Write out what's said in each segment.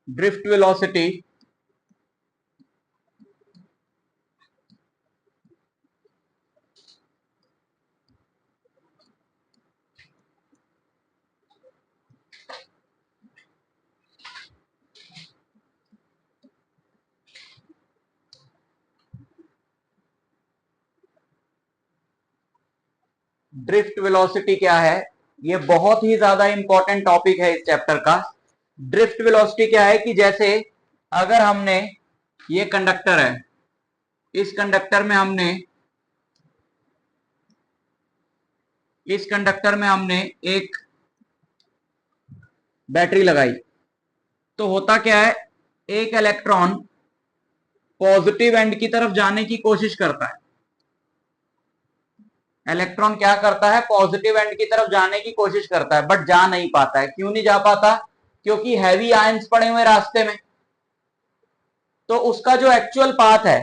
Drift velocity drift velocity क्या है? ये बहुत ही ज्यादा इंपॉर्टेंट टॉपिक है इस चैप्टर का। ड्रिफ्ट वेलोसिटी क्या है कि जैसे अगर हमने ये कंडक्टर है, इस कंडक्टर में हमने एक बैटरी लगाई, तो होता क्या है, एक इलेक्ट्रॉन पॉजिटिव एंड की तरफ जाने की कोशिश करता है। इलेक्ट्रॉन क्या करता है? पॉजिटिव एंड की तरफ जाने की कोशिश करता है, बट जा नहीं पाता है। क्यों नहीं जा पाता? क्योंकि हैवी आयंस पड़े हुए रास्ते में। तो उसका जो एक्चुअल पाथ है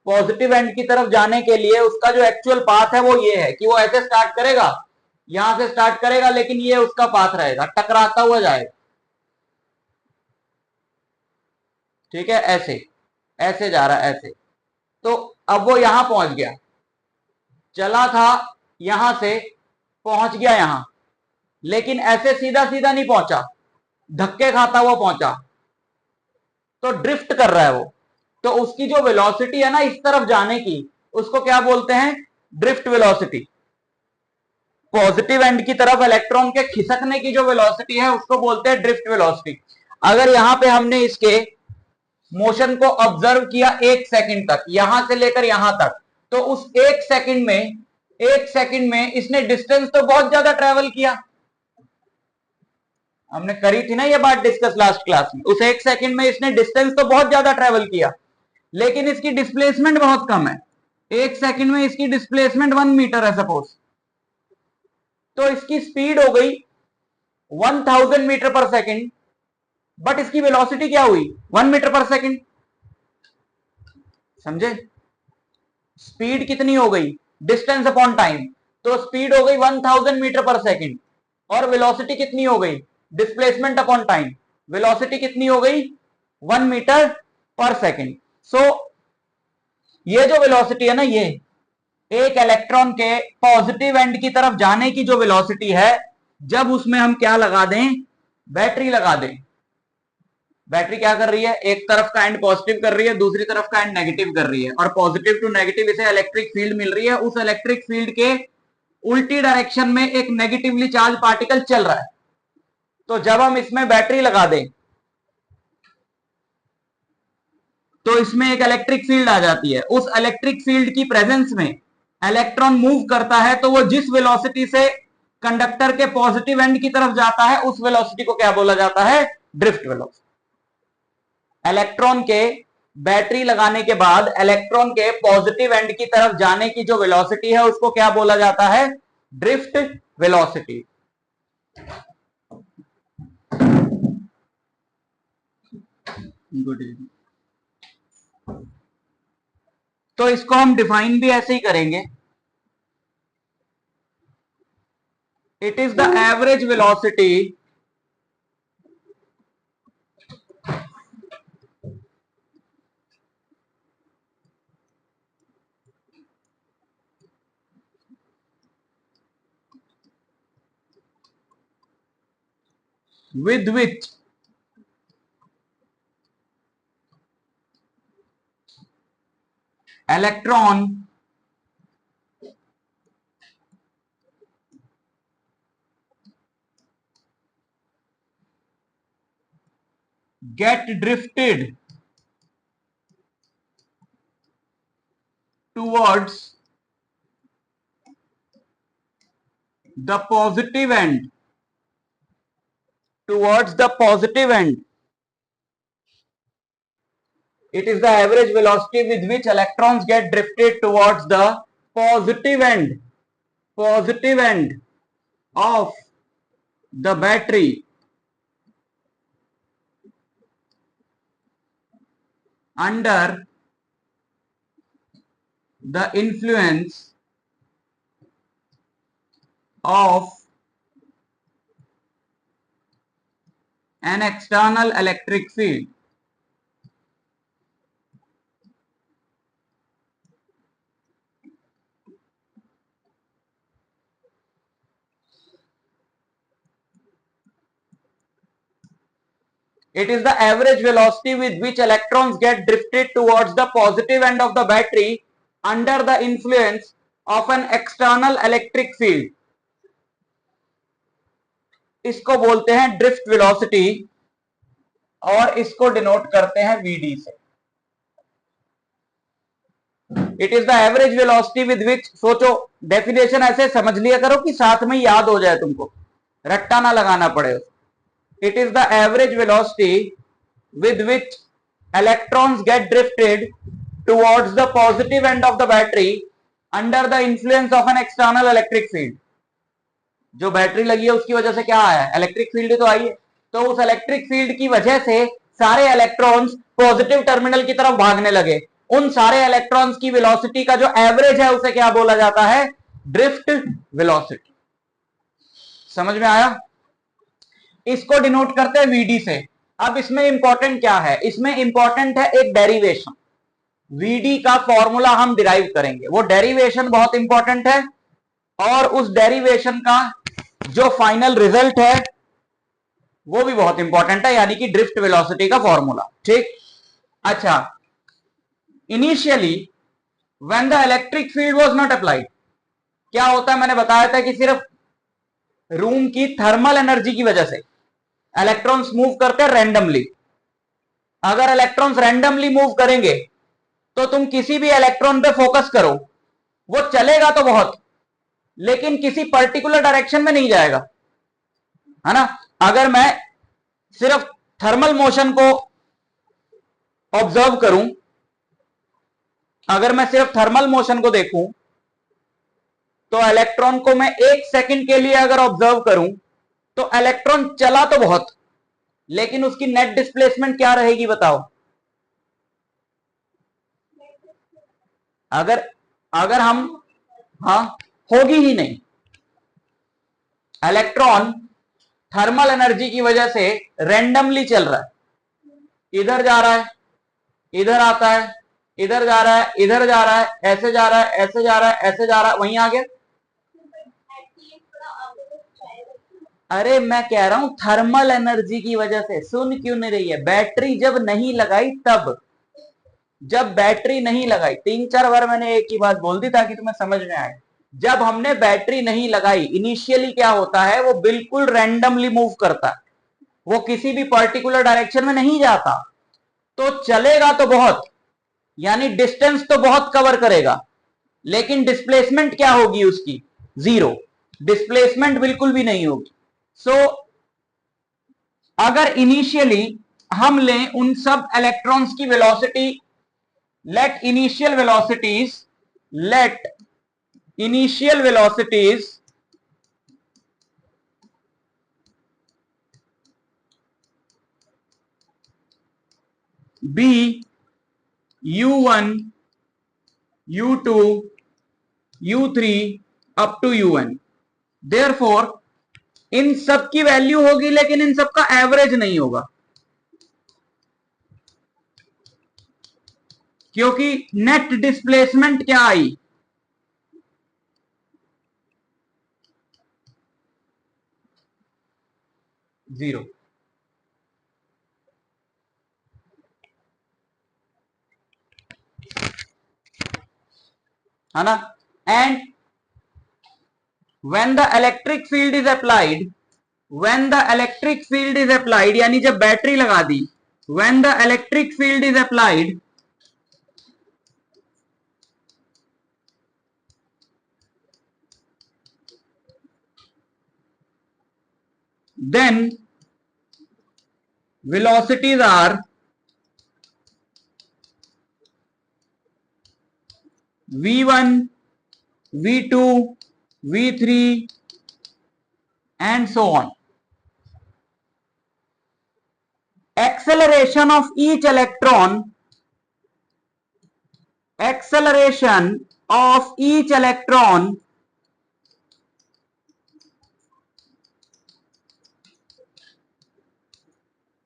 पॉजिटिव एंड की तरफ जाने के लिए, उसका जो एक्चुअल पाथ है वो ये है कि वो ऐसे स्टार्ट करेगा, यहां से स्टार्ट करेगा, लेकिन ये उसका पाथ रहेगा, टकराता हुआ जाएगा। ठीक है, ऐसे ऐसे जा रहा है, ऐसे। तो अब वो यहां पहुंच गया, चला था यहां से, पहुंच गया यहां, लेकिन ऐसे सीधा सीधा नहीं पहुंचा, धक्के खाता हुआ पहुंचा, तो ड्रिफ्ट कर रहा है वो। तो उसकी जो वेलोसिटी है ना इस तरफ जाने की, उसको क्या बोलते हैं? Drift velocity. पॉजिटिव एंड की तरफ इलेक्ट्रॉन के खिसकने की जो वेलोसिटी है उसको बोलते हैं ड्रिफ्ट वेलोसिटी। अगर यहां पे हमने इसके मोशन को ऑब्जर्व किया 1 सेकंड तक, यहां से लेकर यहां तक, तो उस 1 सेकंड में इसने डिस्टेंस तो बहुत ज्यादा ट्रेवल किया। हमने करी थी ना ये बात डिस्कस लास्ट क्लास में। उस 1 सेकंड में इसने डिस्टेंस तो बहुत ज्यादा ट्रेवल किया, लेकिन इसकी डिस्प्लेसमेंट बहुत कम है। 1 सेकंड में इसकी डिस्प्लेसमेंट 1 मीटर है सपोज, तो इसकी स्पीड हो गई 1000 मीटर पर सेकंड, बट इसकी वेलोसिटी क्या हुई? 1 मीटर पर सेकंड। समझे? स्पीड कितनी हो गई? Distance upon time. तो स्पीड हो गई 1000 मीटर पर सेकंड, और वेलोसिटी कितनी हो गई? Displacement upon time. वेलोसिटी कितनी हो गई? 1 मीटर पर सेकंड। सो ये जो वेलोसिटी है ना, ये एक इलेक्ट्रॉन के पॉजिटिव एंड की तरफ जाने की जो वेलोसिटी है, जब उसमें हम क्या लगा दें? बैटरी लगा दें। बैटरी क्या कर रही है? एक तरफ का एंड पॉजिटिव कर रही है, दूसरी तरफ का एंड नेगेटिव कर रही है, और पॉजिटिव टू नेगेटिव इसे इलेक्ट्रिक फील्ड मिल रही है। उस इलेक्ट्रिक फील्ड के उल्टी डायरेक्शन में एक नेगेटिवली चार्ज पार्टिकल चल रहा है। तो जब हम इसमें बैटरी लगा दें तो इसमें एक इलेक्ट्रिक फील्ड आ जाती है। उस इलेक्ट्रिक फील्ड की प्रेजेंस में इलेक्ट्रॉन मूव करता है, तो वो जिस वेलोसिटी से कंडक्टर के पॉजिटिव एंड की तरफ जाता है, उस वेलोसिटी को क्या बोला जाता है? Drift velocity. इलेक्ट्रॉन के बैटरी लगाने के बाद इलेक्ट्रॉन के पॉजिटिव एंड की तरफ जाने की जो वेलोसिटी है उसको क्या बोला जाता है? Drift velocity. Good evening. तो इसको हम डिफाइन भी ऐसे ही करेंगे, it is the average velocity with which electron get drifted towards the positive end, towards the positive end. It is the average velocity with which electrons get drifted towards the positive end, positive end of the battery under the influence of an external electric field it is the average velocity with which electrons get drifted towards the positive end of the battery under the influence of an external electric field. इसको बोलते हैं drift velocity और इसको denote करते हैं VD से. It is the average velocity with which, सोचो definition ऐसे समझ लिया करो कि साथ में याद हो जाए, तुमको रट्टा ना लगाना पड़े. It is the average velocity with which electrons get drifted towards the positive end of the battery under the influence of an external electric field. जो बैटरी लगी है उसकी वजह से क्या आया है, इलेक्ट्रिक फील्ड तो आई है. तो उस इलेक्ट्रिक फील्ड की वजह से सारे इलेक्ट्रॉन्स पॉजिटिव टर्मिनल की तरफ भागने लगे. उन सारे इलेक्ट्रॉन्स की वेलोसिटी का जो एवरेज है उसे क्या बोला जाता है, ड्रिफ्ट वेलोसिटी. समझ में आया? इसको डिनोट करते हैं वीडी से. अब इसमें इंपॉर्टेंट क्या है, इसमें इंपॉर्टेंट है एक डेरिवेशन. वीडी का फॉर्मूला हम डिराइव करेंगे, वो डेरिवेशन बहुत इंपॉर्टेंट है और उस डेरिवेशन का जो फाइनल रिजल्ट है वो भी बहुत इंपॉर्टेंट है, यानी कि ड्रिफ्ट वेलोसिटी का फॉर्मूला. ठीक. अच्छा, initially when the electric field was not applied, क्या होता है, मैंने बताया था कि सिर्फ रूम की थर्मल एनर्जी की वजह से इलेक्ट्रॉन्स मूव करते हैं रैंडमली. अगर इलेक्ट्रॉन्स रैंडमली मूव करेंगे तो तुम किसी भी इलेक्ट्रॉन पे फोकस करो, वो चलेगा तो बहुत, लेकिन किसी पर्टिकुलर डायरेक्शन में नहीं जाएगा, है ना. अगर मैं सिर्फ थर्मल मोशन को ऑब्जर्व करूं, अगर मैं सिर्फ थर्मल मोशन को देखूं, तो इलेक्ट्रॉन को मैं एक सेकंड के लिए अगर ऑब्जर्व करूं तो इलेक्ट्रॉन चला तो बहुत, लेकिन उसकी नेट डिस्प्लेसमेंट क्या रहेगी बताओ. अगर हम, हाँ, होगी ही नहीं. इलेक्ट्रॉन थर्मल एनर्जी की वजह से रैंडमली चल रहा है, इधर जा रहा है, इधर आता है, इधर जा रहा है, इधर जा रहा है, ऐसे जा रहा है, ऐसे जा रहा है, ऐसे जा रहा है, वहीं आ गया. अरे मैं कह रहा हूं थर्मल एनर्जी की वजह से. सुन क्यों नहीं रही है, बैटरी जब नहीं लगाई तब, जब बैटरी नहीं लगाई, 3-4 बार मैंने एक ही बात बोल दी ताकि तुम्हें समझ में आए. जब हमने बैटरी नहीं लगाई, इनिशियली क्या होता है, वो बिल्कुल रैंडमली मूव करता है, वो किसी भी पर्टिकुलर डायरेक्शन में नहीं जाता. तो चलेगा तो बहुत, यानी डिस्टेंस तो बहुत कवर करेगा, लेकिन डिस्प्लेसमेंट क्या होगी उसकी, जीरो. डिस्प्लेसमेंट बिल्कुल भी नहीं होगी. सो अगर इनिशियली हम लें उन सब इलेक्ट्रॉन्स की velocity, let initial velocities be u1, u2, u3 up to un. therefore इन सब की वैल्यू होगी, लेकिन इन सब का एवरेज नहीं होगा, क्योंकि नेट डिस्प्लेसमेंट क्या आई, जीरो. है ना. And when the electric field is applied, यानी जब बैटरी लगा दी, when the electric field is applied, then velocities are v1, v2, v3 and so on. Acceleration of each electron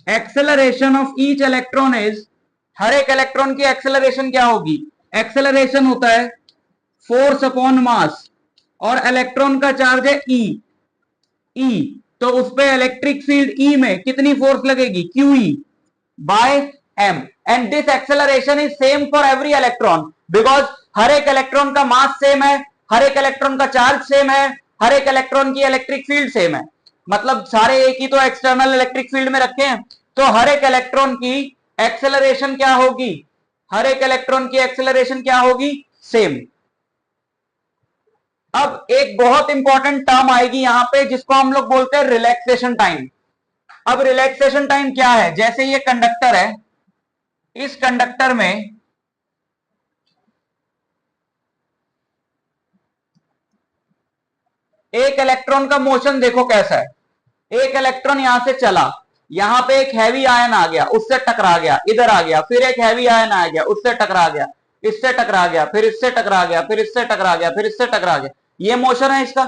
acceleration of each electron is, हर एक electron की acceleration क्या होगी? Acceleration होता है फोर्स अपॉन मास, और electron का charge है ई, तो उस पे इलेक्ट्रिक फील्ड ई में कितनी फोर्स लगेगी? Q E by M, and this acceleration is same for every electron, because हर एक इलेक्ट्रॉन का मास सेम है, हर एक इलेक्ट्रॉन का चार्ज सेम है, हर एक इलेक्ट्रॉन की इलेक्ट्रिक फील्ड सेम है, मतलब सारे एक ही तो एक्सटर्नल इलेक्ट्रिक फील्ड में रखे हैं, तो हर एक इलेक्ट्रॉन की एक्सेलरेशन क्या होगी? हर एक इलेक्ट्रॉन की एक्सेलरेशन क्या होगी? सेम। अब एक बहुत इंपॉर्टेंट टर्म आएगी यहां पे जिसको हम लोग बोलते हैं रिलैक्सेशन टाइम। अब रिलैक्सेशन टाइम क्या है? जैसे ये कंडक्टर है, इस कंडक्टर में एक इलेक्ट्रॉन का मोशन देखो कैसा है। एक इलेक्ट्रॉन यहां से चला, यहां पे एक हैवी आयन आ गया, उससे टकरा गया, इधर आ गया, फिर एक हैवी आयन आ गया, उससे टकरा गया, इससे टकरा गया, फिर इससे टकरा गया, फिर इससे टकरा गया, फिर इससे टकरा गया, ये मोशन है इसका।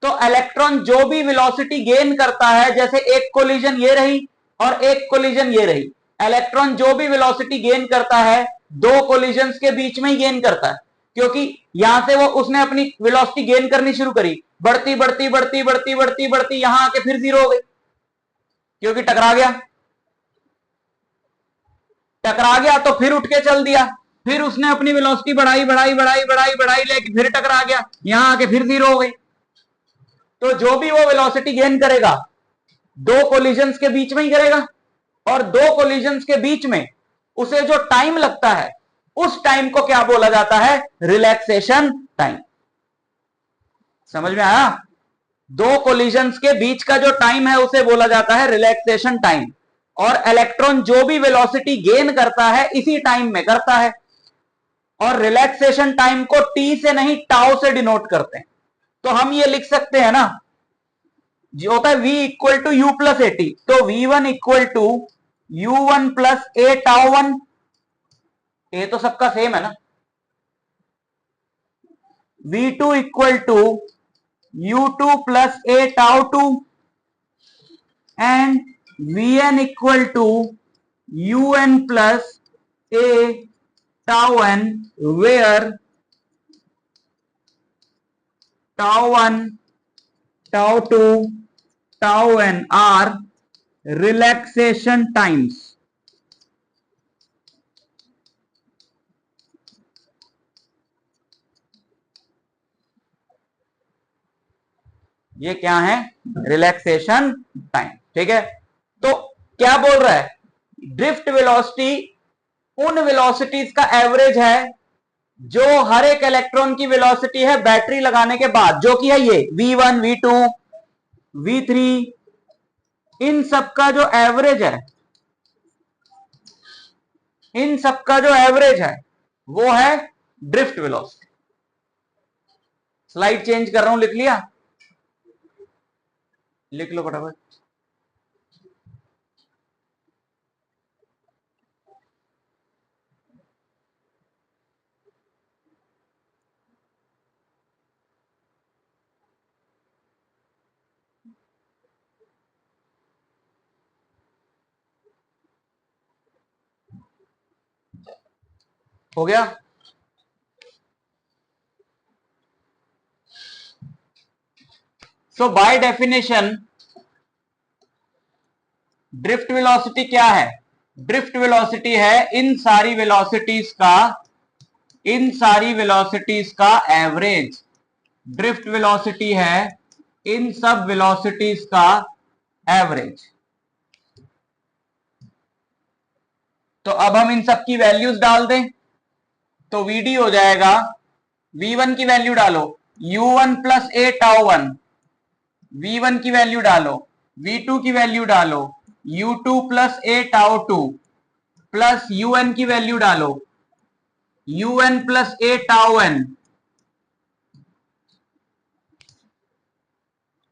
तो इलेक्ट्रॉन जो भी वेलोसिटी गेन करता है, जैसे एक कोलिजन ये रही और एक कोलिजन ये रही, इलेक्ट्रॉन जो भी वेलोसिटी गेन करता है दो कोलिजन्स के बीच में ही गेन करता है, क्योंकि यहां से वो उसने अपनी वेलोसिटी गेन करनी शुरू करी, बढ़ती बढ़ती बढ़ती बढ़ती बढ़ती बढ़ती, यहां आके फिर जीरो हो गई क्योंकि टकरा गया। टकरा गया तो फिर उठ के चल दिया, फिर उसने अपनी वेलोसिटी बढ़ाई बढ़ाई बढ़ाई बढ़ाई बढ़ाई, लेके फिर टकरा गया, यहां आके फिर जीरो हो गई। तो जो भी वो वेलोसिटी गेन करेगा दो कोलिजन्स के बीच में ही करेगा, और दो कोलिजन्स के बीच में उसे जो टाइम लगता है उस टाइम को क्या बोला जाता है? Relaxation time. समझ में आया? दो कोलिजन्स के बीच का जो टाइम है उसे बोला जाता है रिलैक्सेशन टाइम, और इलेक्ट्रॉन जो भी वेलोसिटी गेन करता है इसी टाइम में करता है, और रिलैक्सेशन टाइम को टी से नहीं टाउ से डिनोट करते हैं। तो हम ये लिख सकते हैं ना, जो होता है v equal to U plus A T, तो v1 equal to u1 plus A tau one, ए तो सबका सेम है ना, v2 equal to u2 plus A tau two, and vn equal to un plus A tau n, where tau one, tau two, tau n are relaxation times. ये क्या है? Relaxation time. ठीक है, तो क्या बोल रहा है? ड्रिफ्ट वेलोसिटी उन वेलोसिटीज का एवरेज है जो हर एक इलेक्ट्रॉन की वेलोसिटी है बैटरी लगाने के बाद, जो कि है ये v1 v2 v3, इन सब का जो एवरेज है, इन सब का जो एवरेज है वो है ड्रिफ्ट वेलोसिटी। स्लाइड चेंज कर रहा हूं, लिख लिया? लिख लो फटाफट। हो गया? सो बाय डेफिनेशन ड्रिफ्ट वेलोसिटी क्या है? ड्रिफ्ट वेलोसिटी है इन सारी वेलोसिटीज का, इन सारी वेलोसिटीज का एवरेज। ड्रिफ्ट वेलोसिटी है इन सब वेलोसिटीज का एवरेज। तो अब हम इन सब की वैल्यूज डाल दें, तो वीडी हो जाएगा, v1 की वैल्यू डालो u1 plus A tau one, v1 की वैल्यू डालो, v2 की वैल्यू डालो u2 plus A tau two, plus un की वैल्यू डालो un plus A tau n,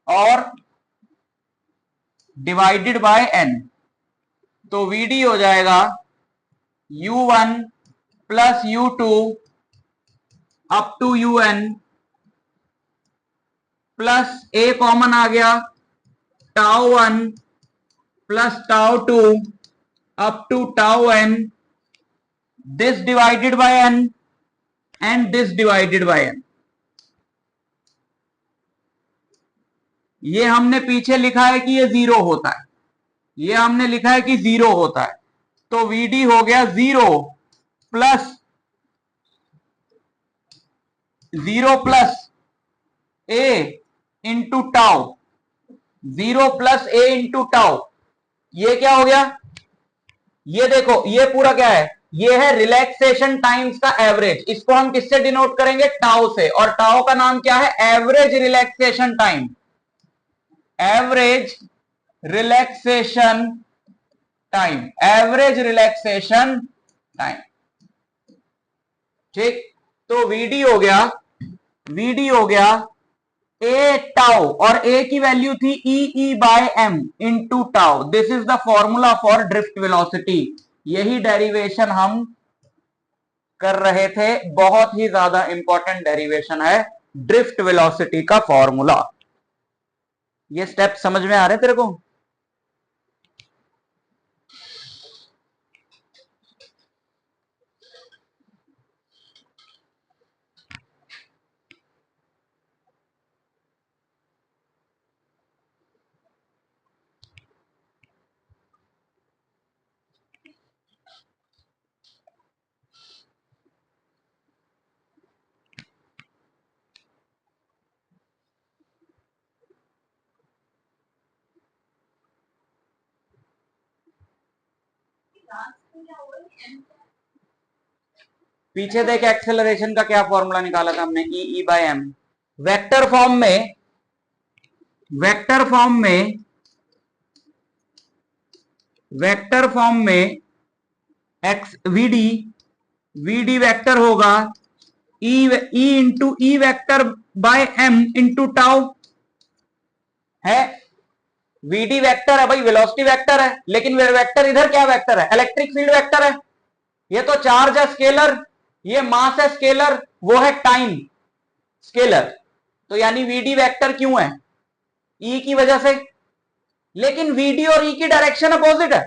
और डिवाइडेड बाय n। तो वीडी हो जाएगा u1 plus u2 up to un, plus A common आ गया tau one plus tau two up to tau N, this divided by N and this divided by N. ये हमने पीछे लिखा है कि ये जीरो होता है, ये हमने लिखा है कि जीरो होता है, तो Vd हो गया जीरो प्लस ए इंटू टाउ, जीरो प्लस ए इंटू टाउ। ये क्या हो गया, ये देखो ये पूरा क्या है, ये है रिलैक्सेशन टाइम्स का एवरेज। इसको हम किससे डिनोट करेंगे, टाउ से, और टाउ का नाम क्या है, average relaxation time, average relaxation time, average relaxation time. ठीक, तो Vd हो गया, Vd हो गया ए टाउ, और ए की वैल्यू थी e by M into tau. This is the formula for drift velocity. यही डेरिवेशन हम कर रहे थे, बहुत ही ज्यादा इंपॉर्टेंट डेरिवेशन है ड्रिफ्ट वेलोसिटी का फॉर्मूला। ये स्टेप समझ में आ रहे तेरे को? पीछे देख, एक्सेलरेशन का क्या फॉर्मूला निकाला था हमने, E by M. Vector form में, वेक्टर फॉर्म में, वेक्टर फॉर्म में एक्स वीडी, वीडी वेक्टर होगा E into E vector by M into tau है। वीडी वेक्टर है भाई, वेलोसिटी वेक्टर है, लेकिन वेक्टर इधर क्या वेक्टर है, इलेक्ट्रिक फील्ड वेक्टर है। ये तो चार्ज है स्केलर, ये मास है स्केलर, वो है टाइम स्केलर, तो यानी वीडी वेक्टर क्यों है, ई की वजह से। लेकिन वीडी और ई की डायरेक्शन अपोजिट है,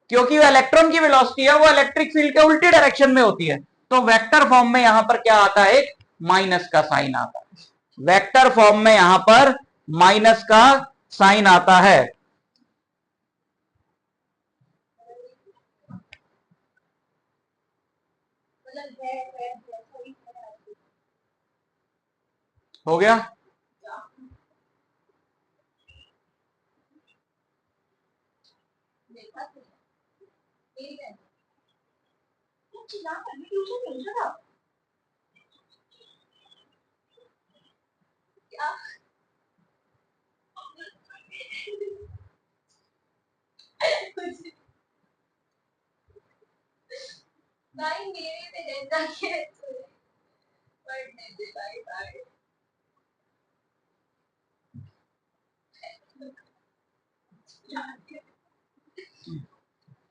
क्योंकि वो इलेक्ट्रॉन की वेलोसिटी है, वो इलेक्ट्रिक फील्ड के उल्टी डायरेक्शन में होती है। तो वेक्टर फॉर्म में यहां पर क्या आता है, एक माइनस का साइन आता है, वेक्टर फॉर्म में यहां पर माइनस का साइन आता है। हो गया, भाई मेरे पे डंडा के पढ़ने दे भाई भाई।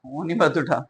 वो नहीं मत उठा।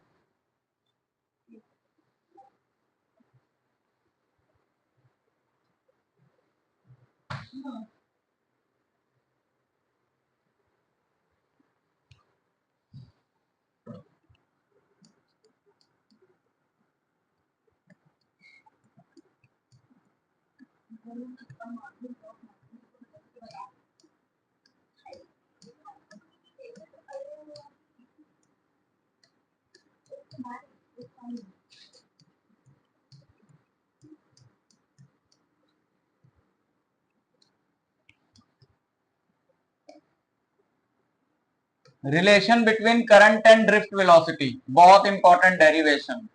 Relation between current and drift velocity, बहुत इंपॉर्टेंट डेरिवेशन।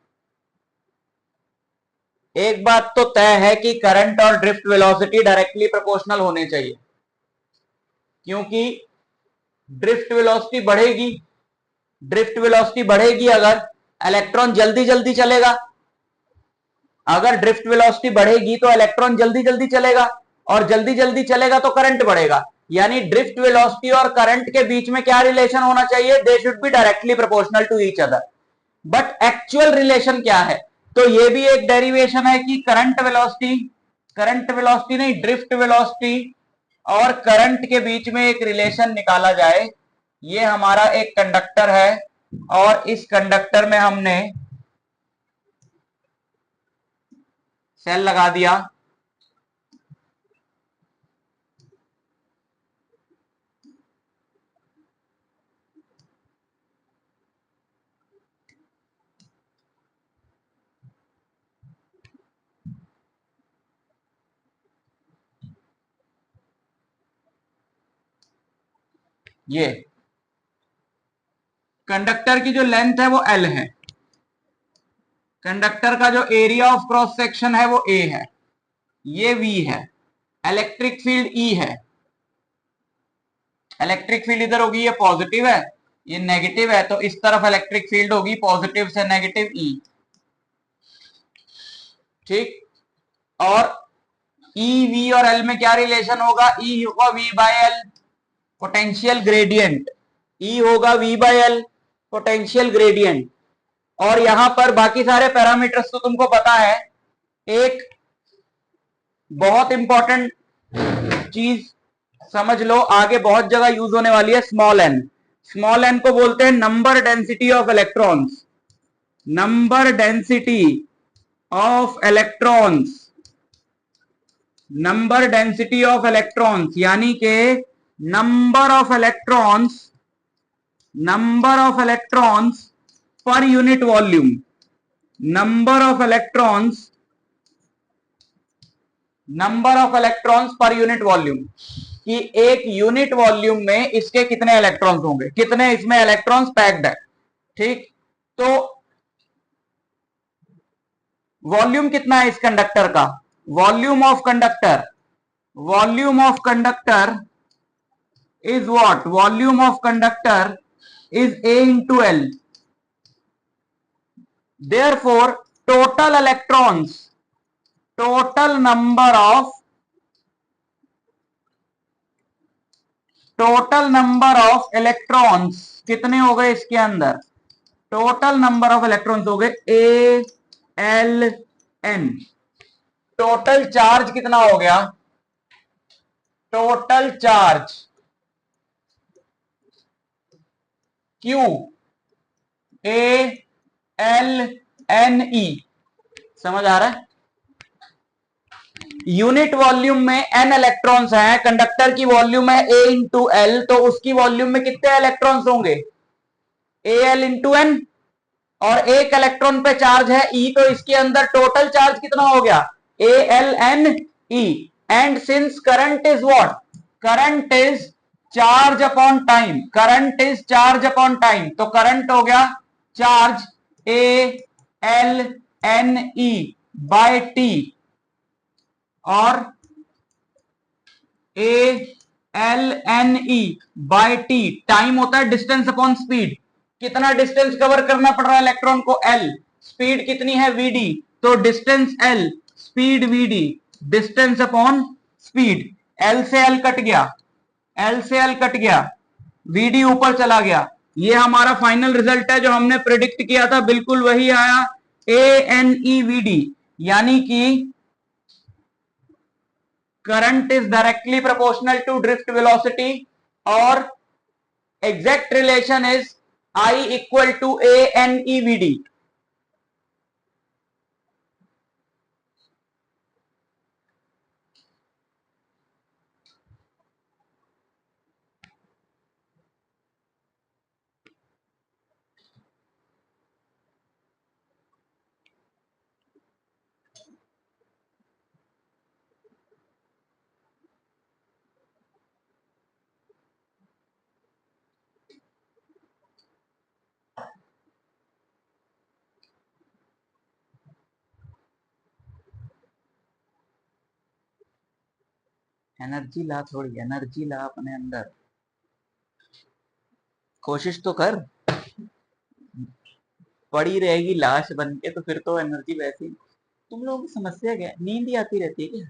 एक बात तो तय है कि करंट और ड्रिफ्ट वेलोसिटी डायरेक्टली प्रोपोर्शनल होने चाहिए, क्योंकि ड्रिफ्ट वेलोसिटी बढ़ेगी, ड्रिफ्ट वेलोसिटी बढ़ेगी अगर इलेक्ट्रॉन जल्दी जल्दी चलेगा, अगर ड्रिफ्ट वेलोसिटी बढ़ेगी तो इलेक्ट्रॉन जल्दी जल्दी चलेगा, और जल्दी जल्दी चलेगा तो करंट बढ़ेगा। यानी ड्रिफ्ट वेलोसिटी और करंट के बीच में क्या रिलेशन होना चाहिए, they should be directly proportional to each other. But actual relation क्या है, तो ये भी एक डेरिवेशन है कि करंट वेलोसिटी नहीं, ड्रिफ्ट वेलोसिटी और करंट के बीच में एक रिलेशन निकाला जाए। ये हमारा एक कंडक्टर है और इस कंडक्टर में हमने सेल लगा दिया। ये कंडक्टर की जो लेंथ है वो L है, कंडक्टर का जो एरिया ऑफ क्रॉस सेक्शन है वो A है, ये V है, इलेक्ट्रिक फील्ड E है। इलेक्ट्रिक फील्ड इधर होगी, ये पॉजिटिव है, ये नेगेटिव है, तो इस तरफ इलेक्ट्रिक फील्ड होगी पॉजिटिव से नेगेटिव E। ठीक, और E V और L में क्या रिलेशन होगा? E होगा V by L, potential gradient. E होगा V by L, potential gradient. और यहां पर बाकी सारे पैरामीटर्स तो तुमको पता है। एक बहुत इंपॉर्टेंट चीज समझ लो, आगे बहुत जगह यूज होने वाली है, स्मॉल एन। स्मॉल एन को बोलते हैं number density of electrons. Number density of electrons, number density of electrons यानी के number of electrons, number of electrons per unit volume, number of electrons, number of electrons per unit volume, कि एक unit volume में इसके कितने electrons होंगे, कितने इसमें इलेक्ट्रॉन्स पैक्ड है। ठीक, तो वॉल्यूम कितना है इस कंडक्टर का? Volume of conductor, volume of conductor is what? Volume of conductor is A into L. Therefore, total electrons, total number of, total number of electrons कितने हो गए इसके अंदर? टोटल नंबर ऑफ इलेक्ट्रॉन्स हो गए ALN। टोटल चार्ज कितना हो गया? Total charge Q ALNE। समझ आ रहा है? यूनिट वॉल्यूम में n इलेक्ट्रॉन्स हैं, कंडक्टर की वॉल्यूम है A इंटू एल, तो उसकी वॉल्यूम में कितने इलेक्ट्रॉन्स होंगे? AL into n. और एक इलेक्ट्रॉन पे चार्ज है E, तो इसके अंदर टोटल चार्ज कितना हो गया? ALNE। And since current is what? Current is charge upon time, current is charge upon time, तो करंट हो गया चार्ज ALNE बाय T, और ALNE बाय T टाइम होता है डिस्टेंस अपॉन स्पीड। कितना डिस्टेंस कवर करना पड़ रहा है इलेक्ट्रॉन को? L। स्पीड कितनी है? VD। तो distance L, speed VD, distance upon speed. L से L कट गया, L से L कट गया, VD ऊपर चला गया। ये हमारा फाइनल रिजल्ट है जो हमने प्रेडिक्ट किया था, बिल्कुल वही आया, ANEVD। यानी कि current is directly proportional to drift velocity, or exact relation is I equal to ANEVD। Energy ला, थोड़ी एनर्जी ला अपने अंदर, कोशिश तो कर। पड़ी रहेगी लाश बन के तो फिर तो एनर्जी वैसी। तुम लोगों की समस्या क्या है? नींद ही आती रहती है क्या?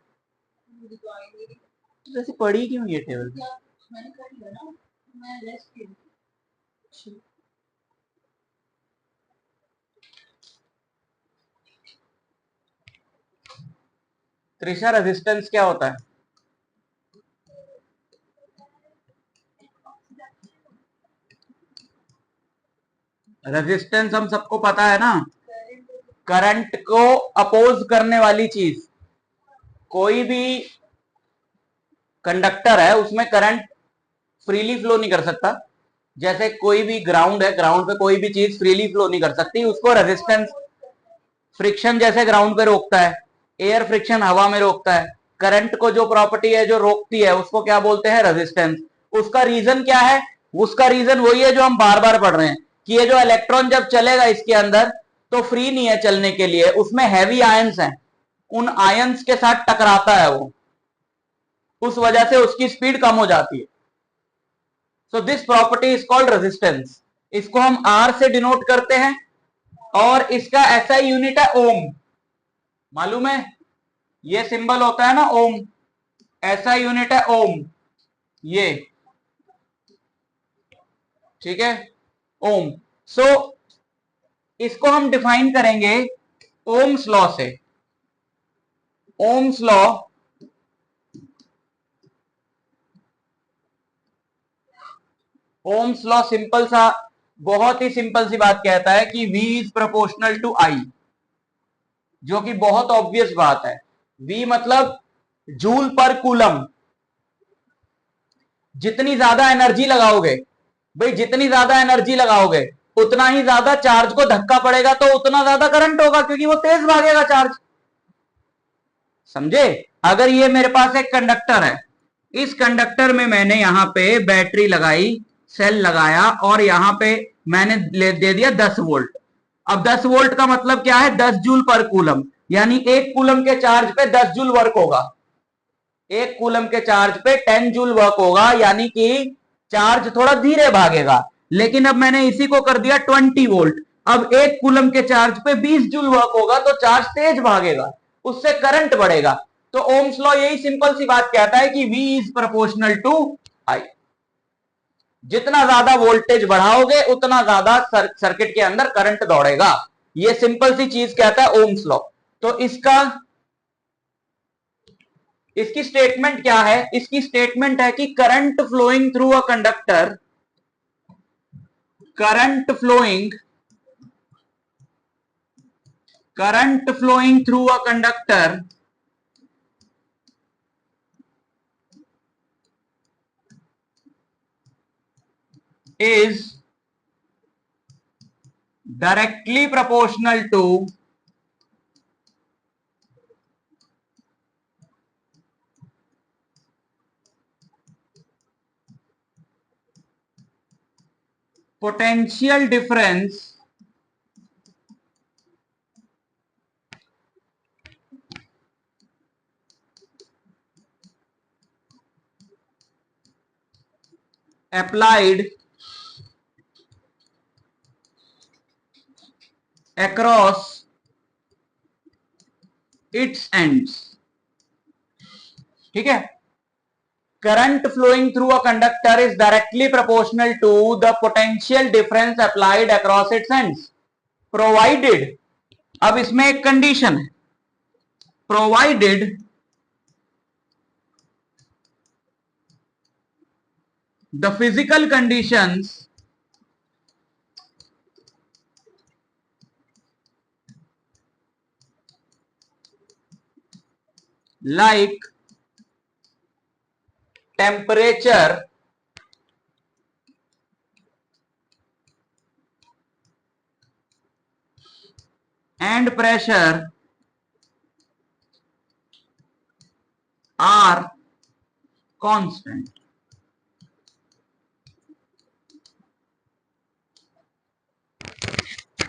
मुझे तो आई नहीं। तो वैसे पड़ी क्यों ये टेबल? मैंने कर लिया ना, मैं रेस्ट की। त्रिशा, रेजिस्टेंस क्या होता है? रेजिस्टेंस हम सबको पता है ना, करंट करंट को अपोज करने वाली चीज। कोई भी कंडक्टर है उसमें करंट फ्रीली फ्लो नहीं कर सकता। जैसे कोई भी ग्राउंड है, ग्राउंड पे कोई भी चीज फ्रीली फ्लो नहीं कर सकती, उसको रेजिस्टेंस, फ्रिक्शन जैसे ग्राउंड पे रोकता है, एयर फ्रिक्शन हवा में रोकता है, करंट को जो प्रॉपर्टी है जो रोकती है उसको क्या बोलते हैं, रेजिस्टेंस। उसका रीजन क्या है, उसका रीजन वही है जो हम बार बार पढ़ रहे हैं कि ये जो इलेक्ट्रॉन जब चलेगा इसके अंदर तो फ्री नहीं है चलने के लिए, उसमें हैवी आयंस हैं, उन आयंस के साथ टकराता है वो, उस वजह से उसकी स्पीड कम हो जाती है। So this property is called resistance. इसको हम आर से डिनोट करते हैं और इसका ऐसा यूनिट है ओम, मालूम है, ये सिंबल होता है ना ओम, ऐसा यूनिट है ओम, ये ठीक है, ओम। सो इसको हम डिफाइन करेंगे ओम्स लॉ से। Ohm's law Ohm's law simple सा, बहुत ही सिंपल सी बात कहता है कि V is proportional to I, जो कि बहुत ऑब्वियस बात है। V मतलब जूल पर कूलम। जितनी ज्यादा एनर्जी लगाओगे, भाई जितनी ज्यादा एनर्जी लगाओगे उतना ही ज्यादा चार्ज को धक्का पड़ेगा, तो उतना ज्यादा करंट होगा क्योंकि वो तेज भागेगा चार्ज। समझे? अगर ये मेरे पास एक कंडक्टर है, इस कंडक्टर में मैंने यहां पे बैटरी लगाई, सेल लगाया और यहां पे मैंने दे दिया 10 वोल्ट। अब 10 वोल्ट का मतलब क्या है, 10 जूल पर कूलम, यानी एक कूलम के चार्ज पे 10 जूल वर्क होगा। एक कूलम के चार्ज पे 10 जूल वर्क होगा, यानी कि चार्ज थोड़ा धीरे भागेगा। लेकिन अब मैंने इसी को कर दिया 20 वोल्ट, अब एक कूलम के चार्ज पे 20 जूल वर्क होगा, तो चार्ज तेज भागेगा, उससे करंट बढ़ेगा। तो ओम्स लॉ यही सिंपल सी बात कहता है कि V is proportional to I। जितना ज्यादा वोल्टेज बढ़ाओगे उतना ज्यादा सर्किट के अंदर करंट दौड़ेगा, ये सिंपल सी चीज कहता है ओम्स लॉ। तो इसकी स्टेटमेंट क्या है, इसकी स्टेटमेंट है कि current flowing through a conductor, current flowing current flowing through a conductor is directly proportional to potential difference applied across its ends। ठीक है, current flowing through a conductor is directly proportional to the potential difference applied across its ends, provided, अब इसमें एक condition है, provided the physical conditions like temperature and pressure are constant।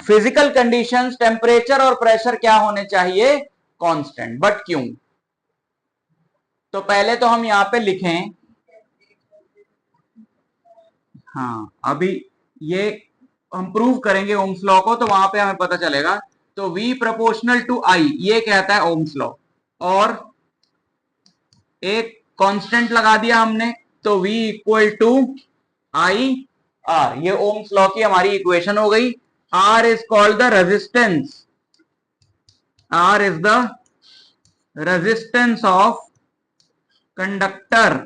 Physical conditions temperature और pressure क्या होने चाहिए, constant. But क्यों? तो पहले तो हम यहां पे लिखें, हाँ अभी ये हम प्रूव करेंगे ओम्स लॉ को, तो वहां पे हमें पता चलेगा। तो V प्रोपोर्शनल टू I ये कहता है ओम्स लॉ, और एक कांस्टेंट लगा दिया हमने, तो V equal to I R, ये ओम्स लॉ की हमारी इक्वेशन हो गई। R is called the resistance, R is the resistance of conductor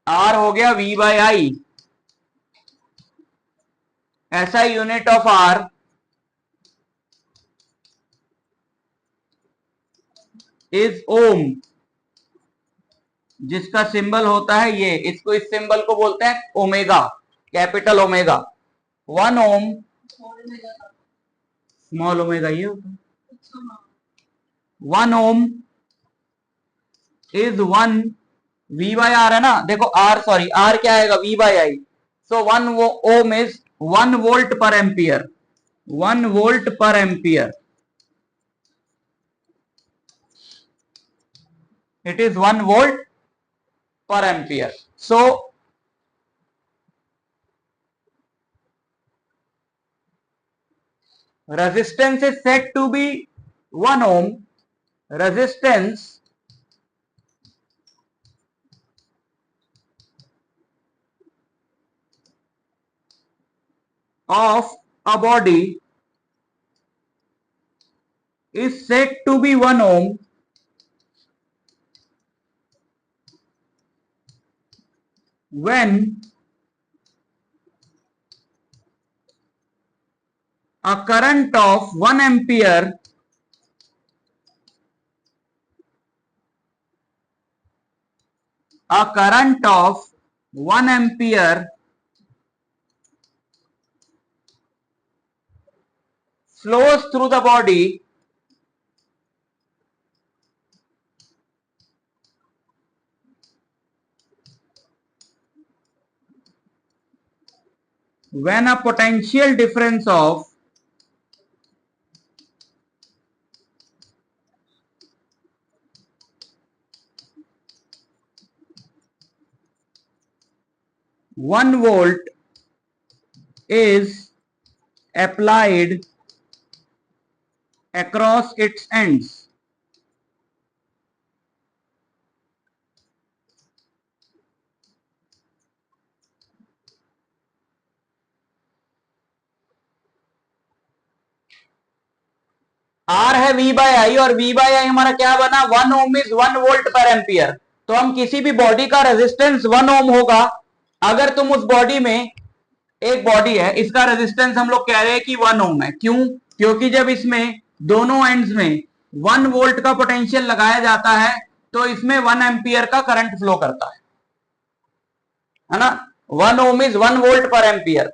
R हो गया V बाय आई। ऐसा unit of R is ohm, जिसका सिंबल होता है ये, इसको, इस सिंबल को बोलते हैं omega, capital omega. 1 ohm, small omega ये होता है। 1 ohm is 1 V by R है ना, देखो आर, सॉरी आर क्या आएगा, V by I. So 1 ohm is 1 volt per ampere, 1 volt per ampere. It is 1 volt per ampere. So resistance is said to be 1 ohm. Resistance of a body is said to be 1 ohm when a current of 1 ampere flows through the body when a potential difference of 1 volt is applied across its ends. R है V by I, और V by I हमारा क्या बना, 1 ohm is 1 volt per ampere. तो हम किसी भी body का रेजिस्टेंस 1 ओम होगा। अगर तुम उस बॉडी में, एक बॉडी है, इसका रेजिस्टेंस हम लोग कह रहे हैं कि 1 ओम है, क्यों, क्योंकि जब इसमें दोनों एंड्स में 1 वोल्ट का पोटेंशियल लगाया जाता है तो इसमें 1 एम्पियर का करंट फ्लो करता है ना। 1 ohm is 1 volt per ampere.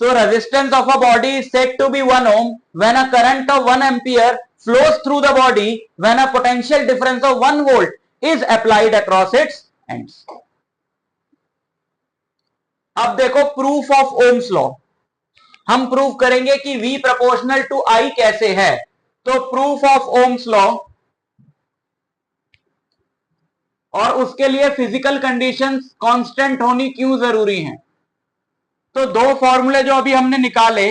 So resistance of a body is said to be 1 ohm when a current of 1 ampere flows through the body when a potential difference of 1 volt is applied across its ends. अब देखो proof of Ohm's law, हम proof करेंगे कि V proportional to I कैसे है। तो proof of Ohm's law, और उसके लिए फिजिकल कंडीशंस कांस्टेंट होनी क्यों जरूरी है। तो दो फॉर्मूले जो अभी हमने निकाले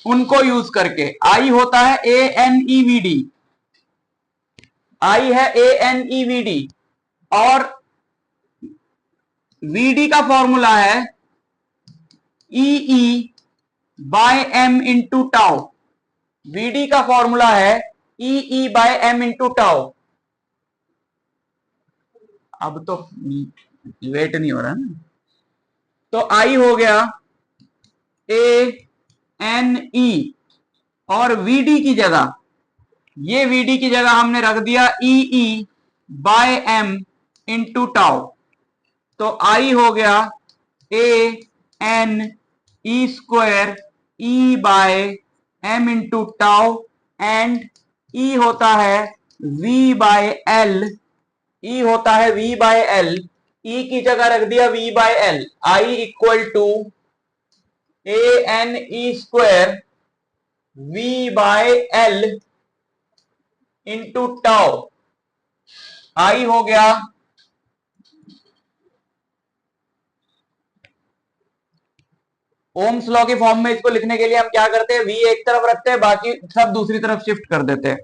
उनको यूज करके, आई होता है ANEVD, आई है ANEVD, और VD का फॉर्मूला है EE by M into tau. VD का फॉर्मूला है EE by M into tau. अब तो वेट नहीं हो रहा ना, तो आई हो गया ANE, और VD की जगह, ये VD की जगह हमने रख दिया EE by M into tau. तो आई हो गया ANE square E by M into tau, and E होता है V बाय L, E होता है V बाय L, E की जगह रख दिया V by L। I equal to ANE square V by L into tau. I हो गया ओम्स लॉ के फॉर्म में। इसको लिखने के लिए हम क्या करते हैं, V एक तरफ रखते हैं, बाकी सब दूसरी तरफ शिफ्ट कर देते हैं।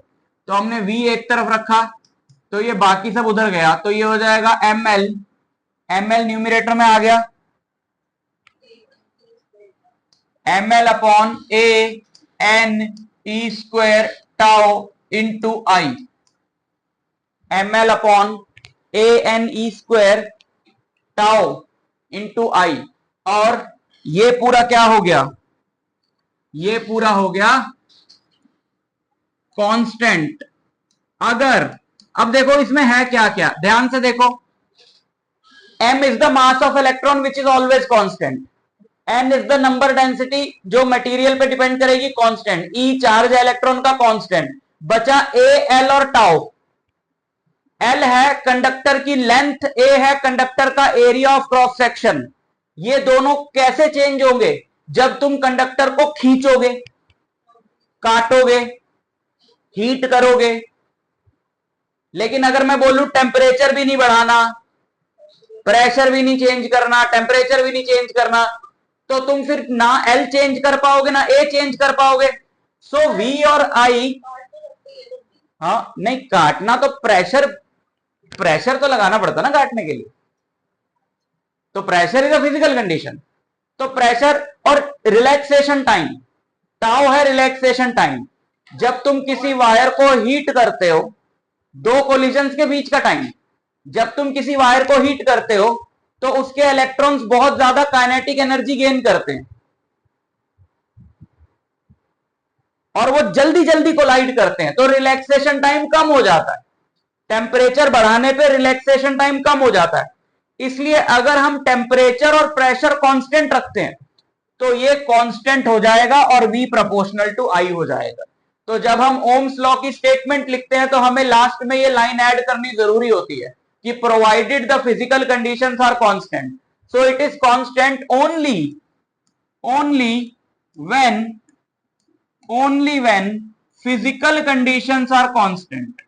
तो हमने V एक तरफ रखा तो ये बाकी सब उधर गया, तो ये हो जाएगा ML, ML न्यूमरेटर में आ गया, ML upon ANE square tau into I. ML upon ANE square tau into I, और ये पूरा क्या हो गया, ये पूरा हो गया कांस्टेंट। अगर अब देखो इसमें है क्या क्या, ध्यान से देखो, m is the mass of electron which is always constant, n is the number density जो मटेरियल पे डिपेंड करेगी कांस्टेंट, e चार्ज है इलेक्ट्रॉन का कांस्टेंट, बचा a l और टाउ। l है कंडक्टर की लेंथ, a है कंडक्टर का एरिया ऑफ क्रॉस सेक्शन। ये दोनों कैसे चेंज होंगे, जब तुम कंडक्टर को खींचोगे, काटोगे, हीट करोगे। लेकिन अगर मैं बोलूं टेम्परेचर भी नहीं बढ़ाना, प्रेशर भी नहीं चेंज करना, टेम्परेचर भी नहीं चेंज करना, तो तुम फिर ना एल चेंज कर पाओगे ना ए चेंज कर पाओगे। सो वी और आई, हाँ नहीं काटना तो प्रेशर, प्रेशर तो लगाना पड़ता ना काटने के लिए, तो pressure is a physical condition. तो प्रेशर और रिलैक्सेशन टाइम, टाउ है रिलैक्सेशन टाइम। जब तुम किसी वायर को हीट करते हो, दो कोलिजन्स के बीच का टाइम, जब तुम किसी वायर को हीट करते हो तो उसके इलेक्ट्रॉन्स बहुत ज्यादा काइनेटिक एनर्जी गेन करते हैं और वो जल्दी जल्दी कोलाइड करते हैं, तो रिलैक्सेशन टाइम कम हो जाता है। टेम्परेचर बढ़ाने पे रिलैक्सेशन टाइम कम हो जाता है। इसलिए अगर हम टेम्परेचर और प्रेशर कांस्टेंट रखते हैं तो ये कांस्टेंट हो जाएगा और V प्रोपोर्शनल टू I हो जाएगा। तो जब हम ओम्स लॉ की स्टेटमेंट लिखते हैं तो हमें लास्ट में ये लाइन ऐड करनी जरूरी होती है कि provided the physical conditions are constant, so it is constant only when physical conditions are constant।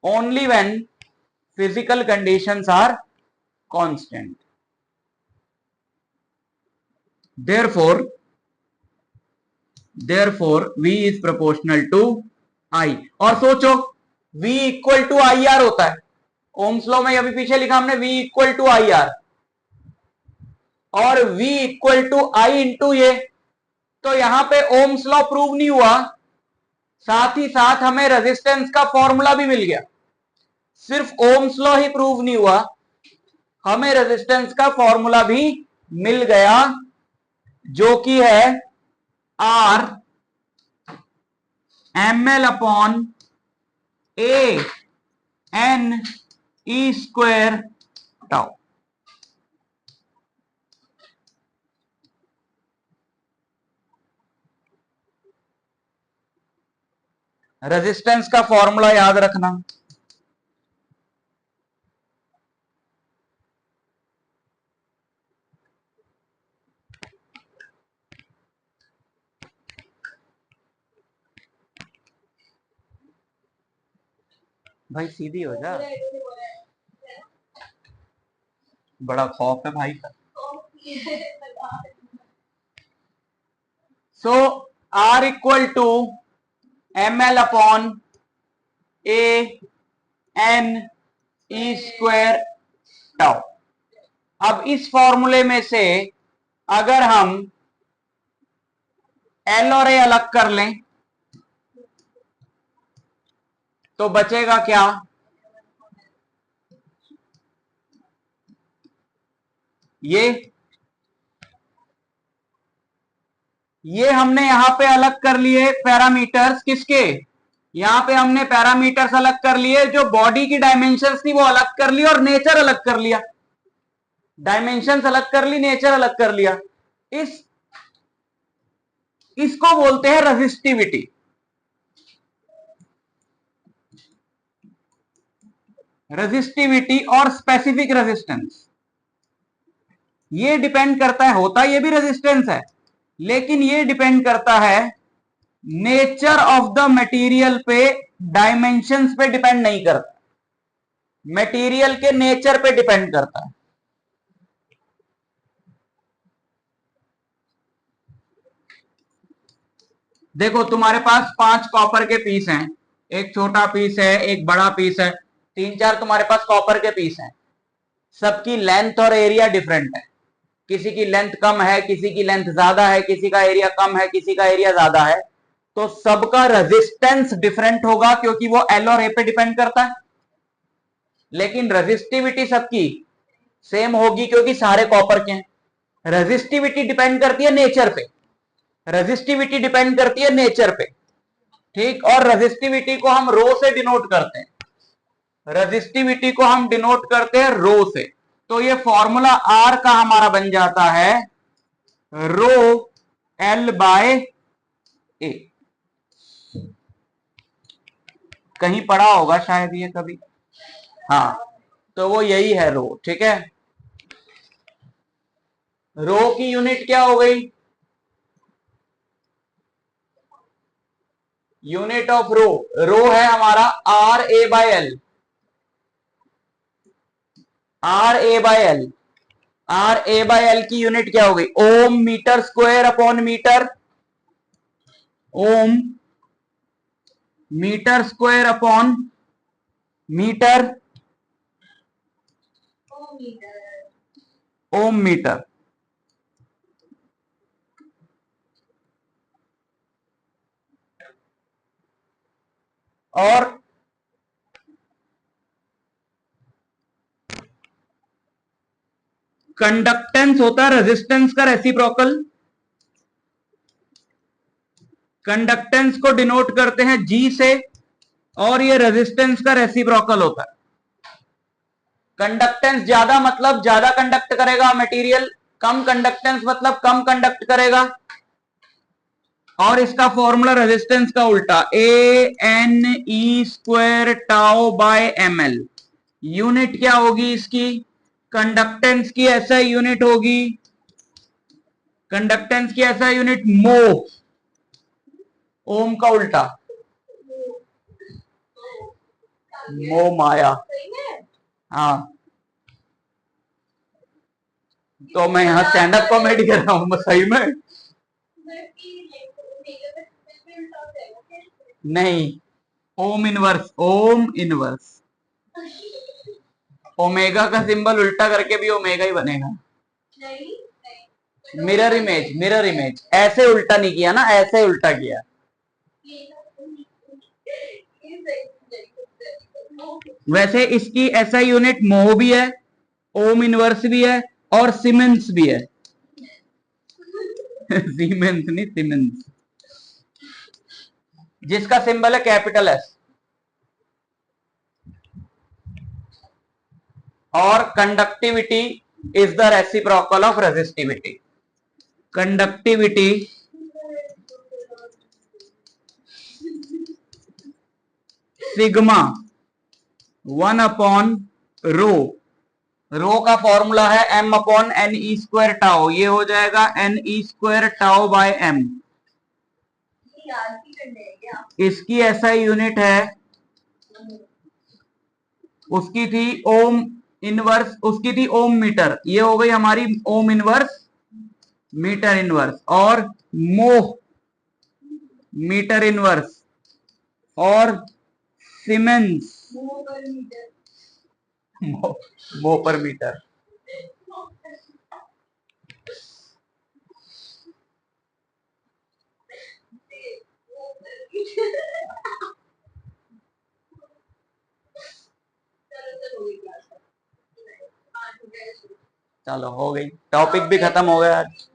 only when physical conditions are constant, therefore V is proportional to I। और सोचो V equal to I R होता है, Ohm's law में अभी पीछे लिखा हमने V equal to I R, और V equal to I into ये, तो यहां पे ओम्स लॉ प्रूव नहीं हुआ, साथ ही साथ हमें रेजिस्टेंस का फॉर्मूला भी मिल गया। सिर्फ ओम्स लॉ ही प्रूव नहीं हुआ, हमें रेजिस्टेंस का फॉर्मूला भी मिल गया जो कि है R ml upon A n E square tau. Resistance का फॉर्मूला याद रखना, भाई सीधी हो जा, बड़ा खौफ है भाई का। So R equal to ml upon A n E square tau. अब इस फॉर्मूले में से अगर हम L और A अलग कर लें तो बचेगा क्या, ये हमने यहां पे अलग कर लिए पैरामीटर्स, किसके, यहां पे हमने पैरामीटर्स अलग कर लिए, जो बॉडी की डायमेंशंस थी वो अलग कर ली और नेचर अलग कर लिया, डायमेंशंस अलग कर ली, नेचर अलग कर लिया। इसको बोलते हैं रेजिस्टिविटी। रेजिस्टिविटी और स्पेसिफिक रेजिस्टेंस, ये डिपेंड करता है, होता ये भी रेजिस्टेंस है लेकिन ये डिपेंड करता है नेचर ऑफ द मटेरियल पे, डायमेंशंस पे डिपेंड नहीं करता, मटेरियल के नेचर पे डिपेंड करता है। देखो तुम्हारे पास 5 कॉपर के पीस हैं, एक छोटा पीस है, एक बड़ा पीस है, 3-4 तुम्हारे पास कॉपर के पीस हैं, सबकी लेंथ और एरिया डिफरेंट है। किसी की लेंथ कम है, किसी की लेंथ ज्यादा है, किसी का एरिया कम है, किसी का एरिया ज्यादा है, तो सबका रेजिस्टेंस डिफरेंट होगा क्योंकि वो एल और ए पे डिपेंड करता है। लेकिन रेजिस्टिविटी सबकी सेम होगी क्योंकि सारे कॉपर के हैं। रेजिस्टिविटी डिपेंड करती है नेचर पे, रेजिस्टिविटी डिपेंड करती है नेचर पे, ठीक। और रेजिस्टिविटी को हम रो से डिनोट करते हैं, रेजिस्टिविटी को हम डिनोट करते हैं रो से। तो ये फॉर्मूला आर का हमारा बन जाता है रो एल बाय ए। कहीं पढ़ा होगा शायद ये कभी, हाँ, तो वो यही है रो, ठीक है। रो की यूनिट क्या हो गई, यूनिट ऑफ रो, रो है हमारा R A by L, R A by L, R A by L की यूनिट क्या हो गई, ohm metre square upon metre, ohm metre square upon metre, ohm metre. और कंडक्टेंस होता है रेजिस्टेंस का रेसिप्रोकल, कंडक्टेंस को डिनोट करते हैं जी से, और ये रेजिस्टेंस का रेसिप्रोकल होता है। कंडक्टेंस ज्यादा मतलब ज्यादा कंडक्ट करेगा मटेरियल, कम कंडक्टेंस मतलब कम कंडक्ट करेगा। और इसका फॉर्मूला रेजिस्टेंस का उल्टा, A N E square tau by M L. Unit क्या होगी इसकी, कंडक्टेंस की ऐसा यूनिट होगी, कंडक्टेंस की ऐसा यूनिट मो, ओम का उल्टा मो माया। हाँ, तो मैं यहाँ स्टैंड अप कॉमेडी कर रहा हूँ सही में, नहीं, ohm inverse, ohm inverse, omega का सिंबल उल्टा करके भी ओमेगा ही बनेगा। मिरर इमेज, मिरर इमेज, ऐसे उल्टा नहीं किया ना, ऐसे उल्टा किया। वैसे इसकी ऐसा यूनिट मोह भी है, ओम इनवर्स भी है, और सीमेंस भी है। सीमेंस नहीं, सीमेंस, जिसका सिंबल है कैपिटल एस। और conductivity is the reciprocal of resistivity, conductivity sigma 1 upon rho, rho का फॉर्मूला है m upon N E square tau, ये हो जाएगा N E square tau by M. इसकी ऐसा यूनिट है, उसकी थी ओम इनवर्स, उसकी थी ओम मीटर, ये हो गई हमारी ओम इनवर्स मीटर इनवर्स, और मोह मीटर इनवर्स, और सीमेंस मो पर मीटर। चलो हो गई, टॉपिक भी खत्म हो गया आज।